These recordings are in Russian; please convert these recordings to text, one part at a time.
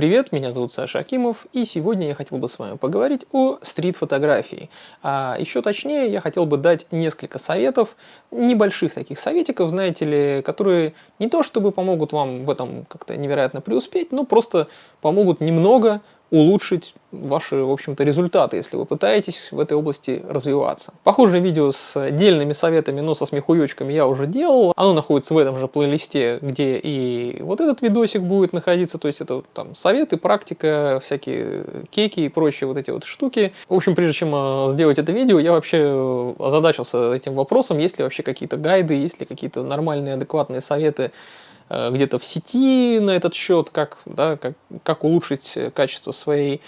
Привет, меня зовут Саша Акимов, и сегодня я хотел бы с вами поговорить о стрит-фотографии. А еще точнее, я хотел бы дать несколько советов, небольших таких советиков, знаете ли, которые не то чтобы помогут вам в этом как-то невероятно преуспеть, но просто помогут немного улучшить ваши, в общем-то, результаты, если вы пытаетесь в этой области развиваться. Похожее видео с отдельными советами, но со смехуёчками я уже делал. Оно находится в этом же плейлисте, где и вот этот видосик будет находиться. То есть это там советы, практика, всякие кейки и прочие вот эти вот штуки. В общем, прежде чем сделать это видео, я вообще озадачился этим вопросом, есть ли вообще какие-то гайды, есть ли какие-то нормальные, адекватные советы где-то в сети на этот счет, как улучшить качество своей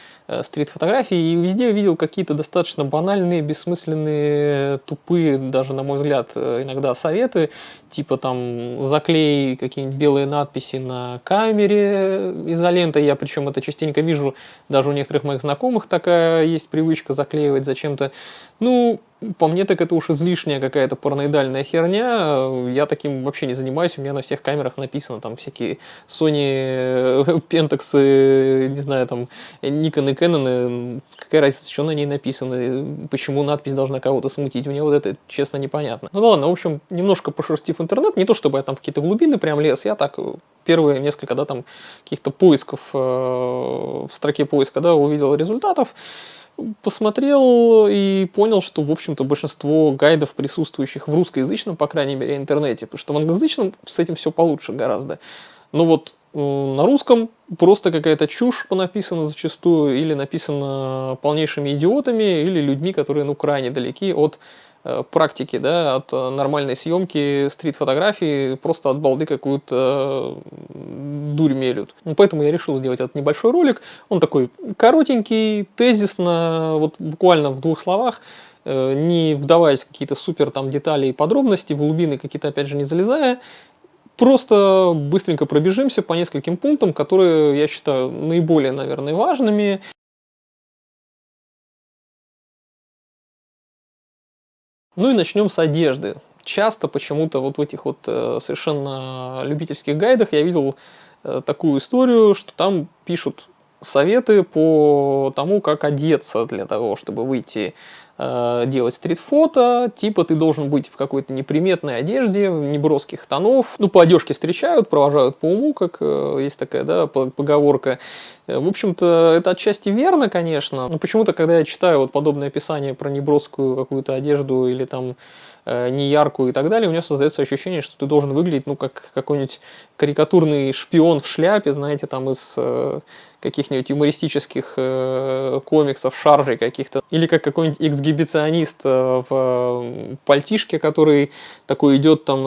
стрит-фотографии. И везде видел какие-то достаточно банальные, бессмысленные, тупые, даже на мой взгляд, иногда советы, типа там заклей какие-нибудь белые надписи на камере изолентой. Я причем это частенько вижу, даже у некоторых моих знакомых такая есть привычка заклеивать зачем-то. Ну, по мне так это уж излишняя какая-то параноидальная херня. Я таким вообще не занимаюсь. У меня на всех камерах написано там всякие Sony, Pentax, не знаю, там Nikon и Canon. Какая разница, что на ней написано, почему надпись должна кого-то смутить. Мне вот это, честно, непонятно. Ну ладно, в общем, немножко пошерстив интернет. Не то, чтобы я там в какие-то глубины прям лез. Я так первые несколько, там каких-то поисков в строке поиска, увидел результатов. Посмотрел и понял, что, в общем-то, большинство гайдов, присутствующих в русскоязычном, по крайней мере, интернете, потому что в англоязычном с этим все получше гораздо. Но вот на русском просто какая-то чушь понаписана зачастую, или написана полнейшими идиотами, или людьми, которые, крайне далеки от практики, от нормальной съемки стрит-фотографии, просто от балды какую-то дурь мелют. Поэтому я решил сделать этот небольшой ролик. Он такой коротенький, тезисно, вот буквально в 2 словах, не вдаваясь в какие-то супер там детали и подробности, в глубины какие-то, опять же, не залезая. Просто быстренько пробежимся по нескольким пунктам, которые я считаю наиболее, наверное, важными. Ну и начнем с одежды. Часто почему-то вот в этих вот совершенно любительских гайдах я видел такую историю, что там пишут советы по тому, как одеться для того, чтобы выйти делать стрит-фото. Типа ты должен быть в какой-то неприметной одежде, неброских тонов. По одежке встречают, провожают по уму, как есть такая, поговорка. В общем-то, это отчасти верно, конечно, но почему-то, когда я читаю вот подобное описание про неброскую какую-то одежду или там неяркую и так далее, у меня создается ощущение, что ты должен выглядеть, как какой-нибудь карикатурный шпион в шляпе, знаете, там из каких-нибудь юмористических комиксов, шаржей каких-то, или как какой-нибудь эксгибиционист в пальтишке, который такой идет там,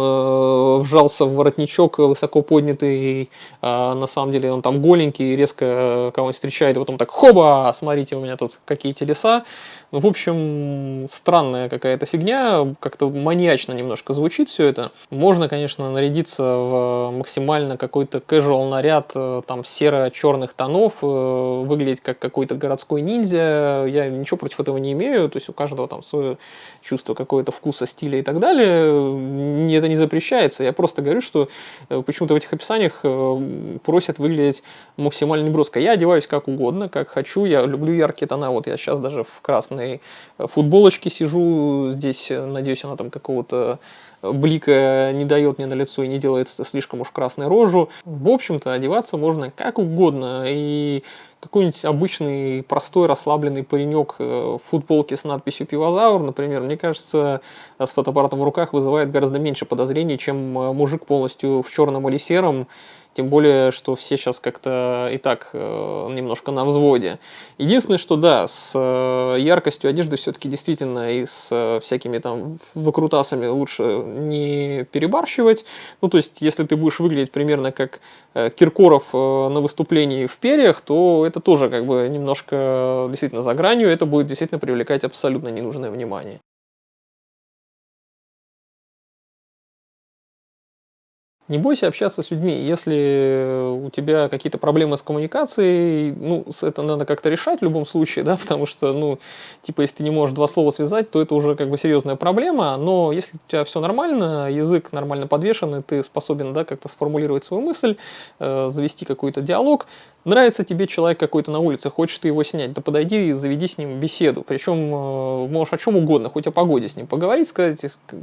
вжался в воротничок высоко поднятый, на самом деле он там голенький, резко кого-нибудь встречает, и потом так хоба, смотрите, у меня тут какие телеса. В общем, странная какая-то фигня, как-то маньячно немножко звучит все это. Можно, конечно, нарядиться в максимально какой-то casual наряд, там серо-черных тонов, выглядеть как какой-то городской ниндзя. Я ничего против этого не имею, то есть у каждого там свое чувство какое-то вкуса, стиля и так далее. Это не запрещается. Я просто говорю, что почему-то в этих описаниях просят выглядеть максимально неброско. Я одеваюсь как угодно, как хочу. Я люблю яркие тона. Вот я сейчас даже в красной футболочке сижу. Здесь, надеюсь, она там какого-то блика не дает мне на лицо и не делает слишком уж красной рожу. В общем-то, одеваться можно как угодно. И какой-нибудь обычный, простой, расслабленный паренек в футболке с надписью «Пивозавр», например, мне кажется, с фотоаппаратом в руках вызывает гораздо меньше подозрений, чем мужик полностью в черном или сером. Тем более, что все сейчас как-то и так немножко на взводе. Единственное, что с яркостью одежды все-таки действительно и с всякими там выкрутасами лучше не перебарщивать. То есть, если ты будешь выглядеть примерно как Киркоров на выступлении в перьях, то это тоже как бы немножко действительно за гранью, это будет действительно привлекать абсолютно ненужное внимание. Не бойся общаться с людьми. Если у тебя какие-то проблемы с коммуникацией, это надо как-то решать в любом случае, потому что, если ты не можешь 2 слова связать, то это уже как бы серьезная проблема. Но если у тебя все нормально, язык нормально подвешен, и ты способен, как-то сформулировать свою мысль, завести какой-то диалог, Нравится тебе человек какой-то на улице, хочешь ты его снять, да подойди и заведи с ним беседу. Причем можешь о чем угодно, хоть о погоде с ним поговорить, сказать,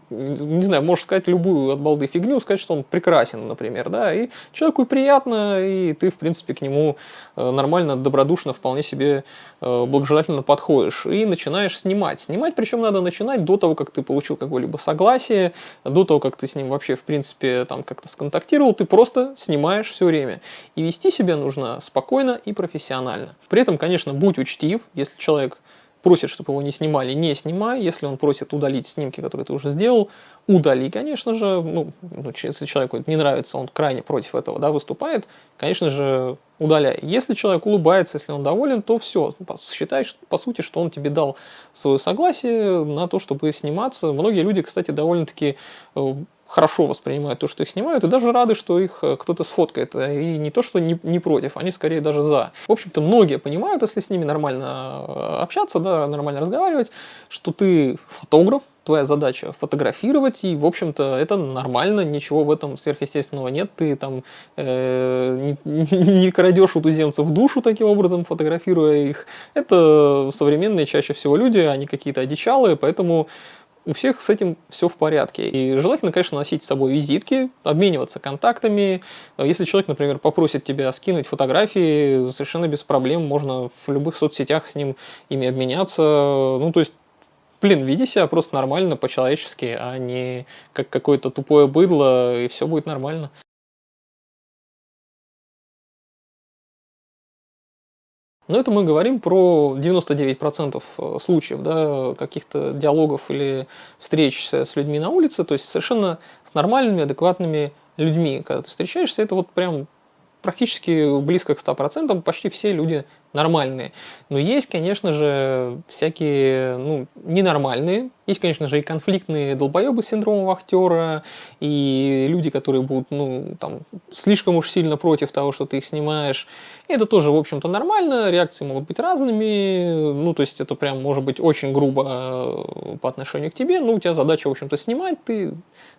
не знаю, можешь сказать любую от балды фигню, сказать, что он прекрасен, например, да, и человеку приятно, и ты, в принципе, к нему нормально, добродушно, вполне себе благожелательно подходишь и начинаешь снимать. Снимать, причем надо начинать до того, как ты получил какое-либо согласие, до того, как ты с ним вообще, в принципе, там как-то сконтактировал, ты просто снимаешь все время. И вести себя нужно спокойно и профессионально. При этом, конечно, будь учтив, если человек просит, чтобы его не снимали, не снимай. Если он просит удалить снимки, которые ты уже сделал, удали, конечно же. Ну, если человеку это не нравится, он крайне против этого, да, выступает, конечно же, удаляй. Если человек улыбается, если он доволен, то все. Считай, по сути, что он тебе дал свое согласие на то, чтобы сниматься. Многие люди, кстати, довольно-таки хорошо воспринимают то, что их снимают, и даже рады, что их кто-то сфоткает. И не то, что не против, они скорее даже за. В общем-то, многие понимают, если с ними нормально общаться, да, нормально разговаривать, что ты фотограф, твоя задача фотографировать, и, в общем-то, это нормально, ничего в этом сверхъестественного нет, ты там не крадешь у туземцев душу таким образом, фотографируя их. Это современные чаще всего люди, они какие-то одичалые, поэтому у всех с этим все в порядке. И желательно, конечно, носить с собой визитки, обмениваться контактами. Если человек, например, попросит тебя скинуть фотографии, совершенно без проблем, можно в любых соцсетях с ним ими обменяться. Ну, то есть, блин, веди себя просто нормально, по-человечески, а не как какое-то тупое быдло, и все будет нормально. Но это мы говорим про 99% случаев, да, каких-то диалогов или встреч с людьми на улице, то есть совершенно с нормальными, адекватными людьми. Когда ты встречаешься, это вот прям практически близко к 100%, почти все люди нормальные. Но есть, конечно же, всякие, ну, ненормальные. Есть, конечно же, и конфликтные долбоебы с синдромом вахтера, и люди, которые будут, ну, там, слишком уж сильно против того, что ты их снимаешь. И это тоже, в общем-то, нормально, реакции могут быть разными, ну, то есть это прям может быть очень грубо по отношению к тебе, но у тебя задача, в общем-то, снимать, ты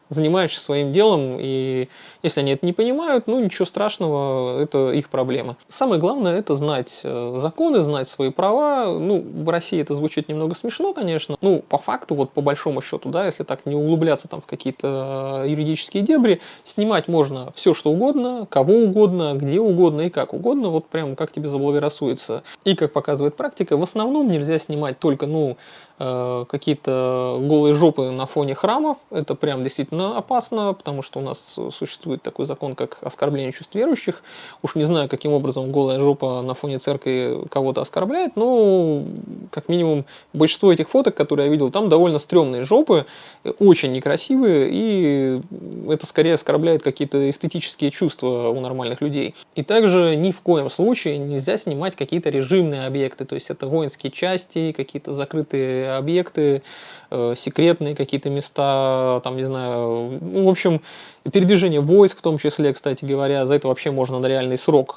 занимаешься своим делом, и если они это не понимают, ну, ничего страшного, это их проблема. Самое главное — это знать законы, знать свои права. Ну, в России это звучит немного смешно, конечно. Ну, по факту, вот по большому счету, да, если так не углубляться там в какие-то юридические дебри, снимать можно все, что угодно, кого угодно, где угодно и как угодно, вот прям как тебе заблагорассудится. И, как показывает практика, в основном нельзя снимать только, ну, какие-то голые жопы на фоне храмов. Это прям действительно опасно, потому что у нас существует такой закон, как оскорбление чувств верующих. Уж не знаю, каким образом голая жопа на фоне церкви кого-то оскорбляет, но как минимум большинство этих фоток, которые я видел, там довольно стрёмные жопы, очень некрасивые, и это скорее оскорбляет какие-то эстетические чувства у нормальных людей. И также ни в коем случае нельзя снимать какие-то режимные объекты, то есть это воинские части, какие-то закрытые объекты, секретные какие-то места, там, не знаю, ну, в общем, передвижение войск в том числе, кстати говоря, за это вообще можно на реальный срок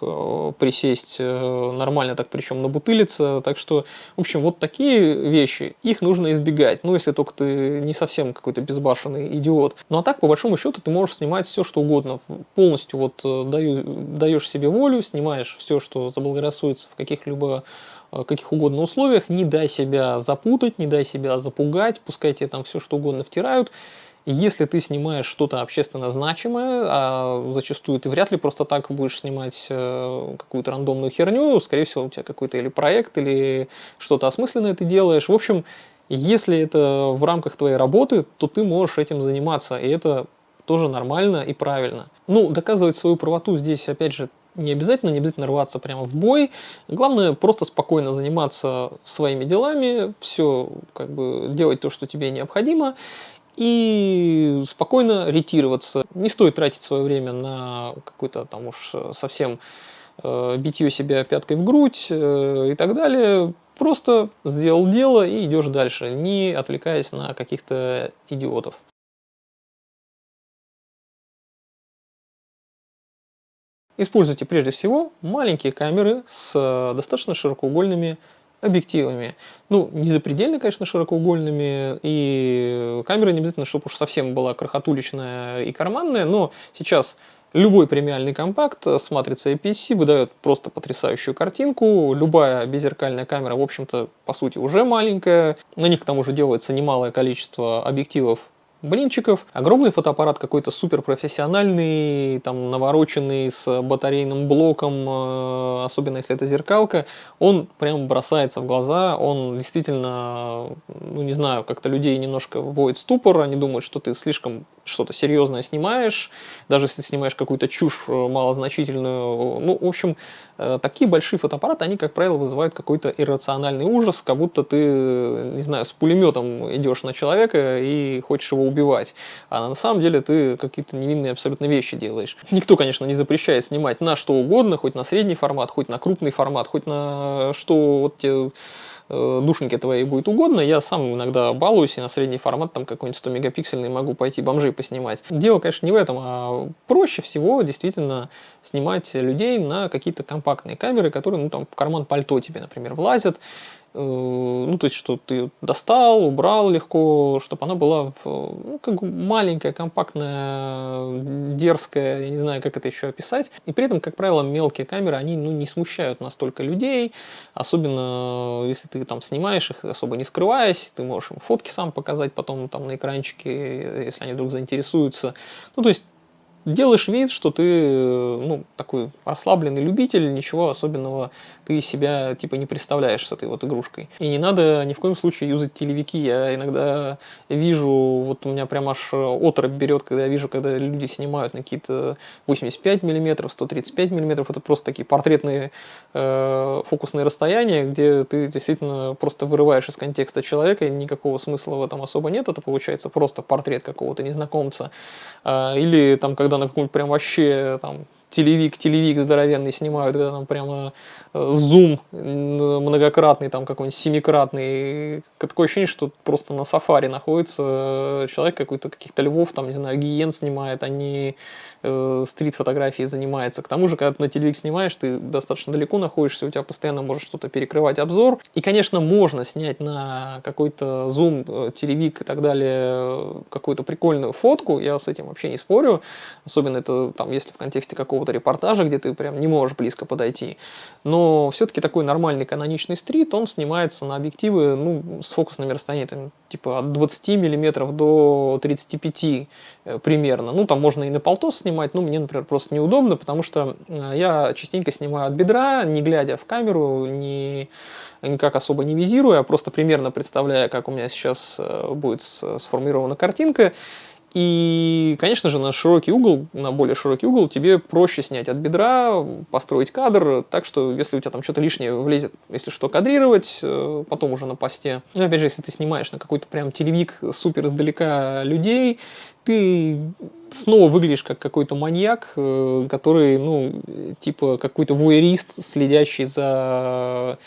присесть нормально, так причем набутылиться, так что, в общем, вот такие вещи, их нужно избегать, ну, если только ты не совсем какой-то безбашенный идиот. Ну, а так, по большому счету, ты можешь снимать все, что угодно, полностью вот даешь себе волю, снимаешь все, что заблагорассудится в каких-либо каких угодно условиях, не дай себя запутать, не дай себя запугать, пускай тебе там все что угодно втирают. И если ты снимаешь что-то общественно значимое, а зачастую ты вряд ли просто так будешь снимать какую-то рандомную херню, скорее всего, у тебя какой-то или проект, или что-то осмысленное ты делаешь. В общем, если это в рамках твоей работы, то ты можешь этим заниматься, и это тоже нормально и правильно. Ну, доказывать свою правоту здесь, опять же, не обязательно рваться прямо в бой. Главное просто спокойно заниматься своими делами, все как бы делать то, что тебе необходимо, и спокойно ретироваться. Не стоит тратить свое время на какое-то там уж совсем битье себя пяткой в грудь и так далее. Просто сделал дело и идешь дальше, не отвлекаясь на каких-то идиотов. Используйте прежде всего маленькие камеры с достаточно широкоугольными объективами. Ну, не запредельно, конечно, широкоугольными, и камера не обязательно, чтобы уж совсем была крохотуличная и карманная, но сейчас Любой премиальный компакт с матрицей APS-C выдает просто потрясающую картинку. Любая беззеркальная камера, в общем-то, по сути, уже маленькая. На них, к тому же, делается немалое количество объективов, блинчиков. Огромный фотоаппарат какой-то суперпрофессиональный, там, навороченный, с батарейным блоком, особенно если это зеркалка, он прям бросается в глаза, он действительно, ну не знаю, как-то людей немножко вводит в ступор, они думают, что ты слишком что-то серьезное снимаешь, даже если снимаешь какую-то чушь малозначительную. Ну, в общем, такие большие фотоаппараты, они, как правило, вызывают какой-то иррациональный ужас, как будто ты, не знаю, с пулеметом идешь на человека и хочешь его убивать. А на самом деле ты какие-то невинные абсолютно вещи делаешь. Никто, конечно, не запрещает снимать на что угодно, хоть на средний формат, хоть на крупный формат, хоть на что вот тебе душеньке твоей будет угодно. Я сам иногда балуюсь и на средний формат, там какой-нибудь 100-мегапиксельный, могу пойти бомжей поснимать. Дело, конечно, не в этом, а проще всего действительно снимать людей на какие-то компактные камеры, которые, ну, там, в карман пальто тебе, например, влазят. Ну, то есть, что ты достал, убрал легко, чтобы она была ну, как бы маленькая, компактная, дерзкая, я не знаю, как это еще описать. И при этом, как правило, мелкие камеры, они, ну, не смущают настолько людей, особенно если ты там снимаешь их, особо не скрываясь, ты можешь им фотки сам показать потом там на экранчике, если они вдруг заинтересуются. Ну, то есть, делаешь вид, что ты, ну, такой расслабленный любитель, ничего особенного ты из себя, типа, не представляешь с этой вот игрушкой. И не надо ни в коем случае юзать телевики. Я иногда вижу, вот у меня прям аж оторопь берет, когда я вижу, когда люди снимают на какие-то 85 мм, 135 мм. Это просто такие портретные фокусные расстояния, где ты действительно просто вырываешь из контекста человека, и никакого смысла в этом особо нет. Это получается просто портрет какого-то незнакомца. Или там, когда на какой-нибудь прям вообще там телевик здоровенный снимают, когда там прямо зум многократный, там какой-нибудь семикратный. Такое ощущение, что просто на сафари находится человек какой-то, каких-то львов, там, не знаю, гиен снимает, а не стрит-фотографией занимается. К тому же, когда ты на телевик снимаешь, ты достаточно далеко находишься, у тебя постоянно может что-то перекрывать обзор. И, конечно, можно снять на какой-то зум, телевик и так далее какую-то прикольную фотку, я с этим вообще не спорю. Особенно это, там, если в контексте какого-то репортажа, где ты прям не можешь близко подойти. Но все-таки такой нормальный каноничный стрит, он снимается на объективы, ну, с фокусными расстояниями, там, типа от 20 мм до 35 примерно. Ну, там можно и на полтос снимать, но мне, например, просто неудобно, потому что я частенько снимаю от бедра, не глядя в камеру, никак особо не визируя, а просто примерно представляя, как у меня сейчас будет сформирована картинка. И, конечно же, на широкий угол, на более широкий угол тебе проще снять от бедра, построить кадр, так что если у тебя там что-то лишнее влезет, если что, кадрировать, потом уже на посте. Но опять же, если ты снимаешь на какой-то прям телевик супер издалека людей, ты снова выглядишь как какой-то маньяк, который, ну, типа какой-то вуэрист, следящий за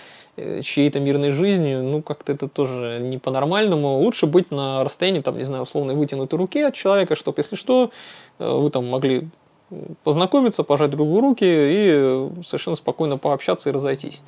чьей-то мирной жизнью, ну, как-то это тоже не по-нормальному. Лучше быть на расстоянии, там, не знаю, условной вытянутой руки от человека, чтобы, если что, вы там могли познакомиться, пожать друг другу руки и совершенно спокойно пообщаться и разойтись.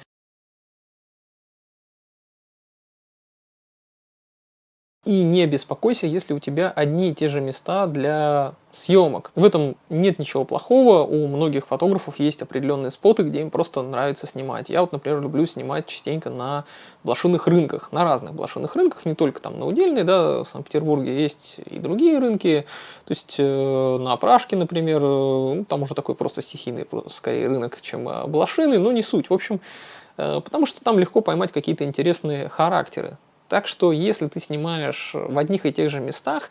И не беспокойся, если у тебя одни и те же места для съемок. В этом нет ничего плохого, у многих фотографов есть определенные споты, где им просто нравится снимать. Я вот, например, люблю снимать частенько на блошиных рынках, на разных блошиных рынках, не только там на Удельной, да, в Санкт-Петербурге есть и другие рынки, то есть на Пражке, например, ну, там уже такой просто стихийный, скорее рынок, чем блошиный, но не суть. В общем, потому что там легко поймать какие-то интересные характеры. Так что, если ты снимаешь в одних и тех же местах,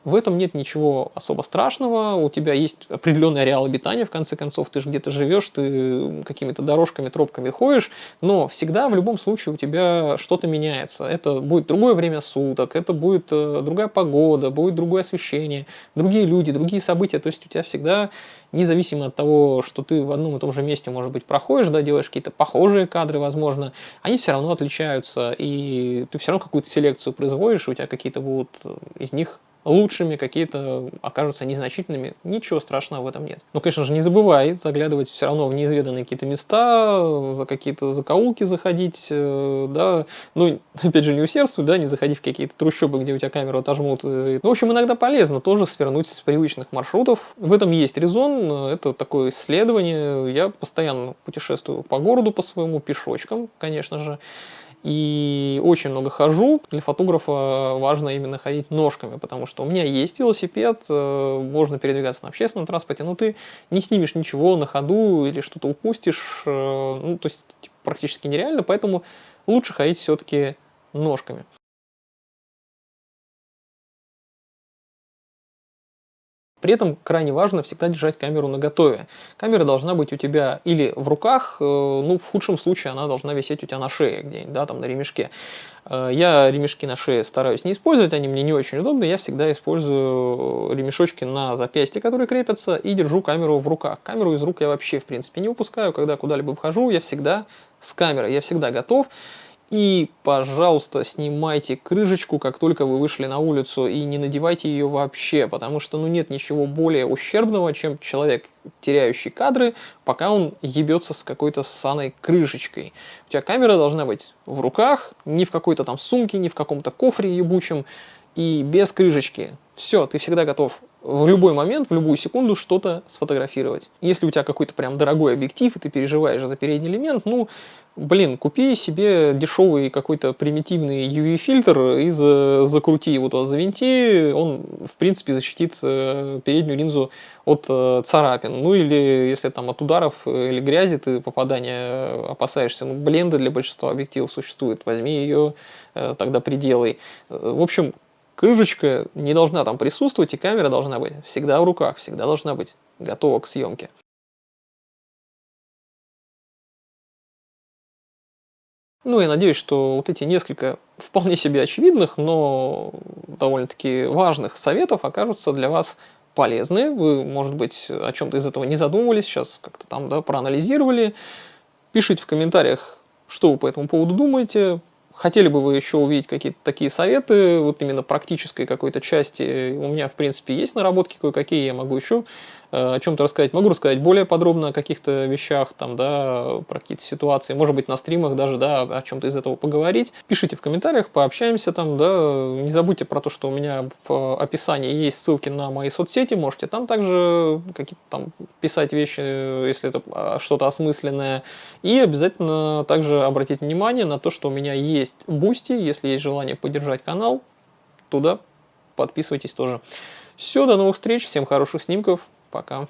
в этом нет ничего особо страшного. У тебя есть определенный ареал обитания, в конце концов, ты же где-то живешь, ты какими-то дорожками, тропками ходишь, но всегда, в любом случае, у тебя что-то меняется. Это будет другое время суток, это будет другая погода, будет другое освещение, другие люди, другие события. То есть у тебя всегда, независимо от того, что ты в одном и том же месте, может быть, проходишь, да, делаешь какие-то похожие кадры, возможно, они все равно отличаются, и ты все равно какую-то селекцию производишь, у тебя какие-то будут из них лучшими, какие-то окажутся незначительными. Ничего страшного в этом нет. Но, конечно же, не забывай заглядывать все равно в неизведанные какие-то места, за какие-то закоулки заходить, да. Ну, опять же, не усердствуй, да, не заходи в какие-то трущобы, где у тебя камеру отожмут. Ну, в общем, иногда полезно тоже свернуть с привычных маршрутов. В этом есть резон, это такое исследование. Я постоянно путешествую по городу по своему, пешочком, конечно же. И очень много хожу. Для фотографа важно именно ходить ножками, потому что у меня есть велосипед, можно передвигаться на общественном транспорте, но ты не снимешь ничего на ходу или что-то упустишь. Ну, то есть типа, практически нереально, поэтому лучше ходить все-таки ножками. При этом крайне важно всегда держать камеру наготове. Камера должна быть у тебя или в руках, ну, в худшем случае она должна висеть у тебя на шее где-нибудь, да, там на ремешке. Я ремешки на шее стараюсь не использовать, они мне не очень удобны, я всегда использую ремешочки на запястье, которые крепятся, и держу камеру в руках. Камеру из рук я вообще, в принципе, не упускаю, когда куда-либо вхожу, я всегда с камерой, я всегда готов. И, пожалуйста, снимайте крышечку, как только вы вышли на улицу, и не надевайте ее вообще, потому что, ну, нет ничего более ущербного, чем человек, теряющий кадры, пока он ебется с какой-то ссаной крышечкой. У тебя камера должна быть в руках, не в какой-то там сумке, не в каком-то кофре ебучем, и без крышечки. Все, ты всегда готов в любой момент, в любую секунду что-то сфотографировать. Если у тебя какой-то прям дорогой объектив, и ты переживаешь за передний элемент, ну, блин, купи себе дешевый какой-то примитивный UV-фильтр и закрути его туда, завинти, он, в принципе, защитит переднюю линзу от царапин. Ну, или если там от ударов или грязи ты попадания опасаешься, ну, бленды для большинства объективов существуют, возьми ее, тогда приделай. В общем, крышечка не должна там присутствовать, и камера должна быть всегда в руках, всегда должна быть готова к съемке. Ну, я надеюсь, что вот эти несколько вполне себе очевидных, но довольно-таки важных советов окажутся для вас полезны. Вы, может быть, о чем-то из этого не задумывались, сейчас как-то там, да, проанализировали. Пишите в комментариях, что вы по этому поводу думаете. Хотели бы вы еще увидеть какие-то такие советы, вот именно практической какой-то части. У меня, в принципе, есть наработки кое-какие, я могу еще о чем-то рассказать. Могу рассказать более подробно о каких-то вещах, там, да, про какие-то ситуации, может быть, на стримах даже, да, о чем-то из этого поговорить. Пишите в комментариях, пообщаемся там, да. Не забудьте про то, что у меня в описании есть ссылки на мои соцсети, можете там также какие-то там писать вещи, если это что-то осмысленное. И обязательно также обратить внимание на то, что у меня есть Boosty, если есть желание поддержать канал, туда подписывайтесь тоже. Все, до новых встреч, всем хороших снимков, пока.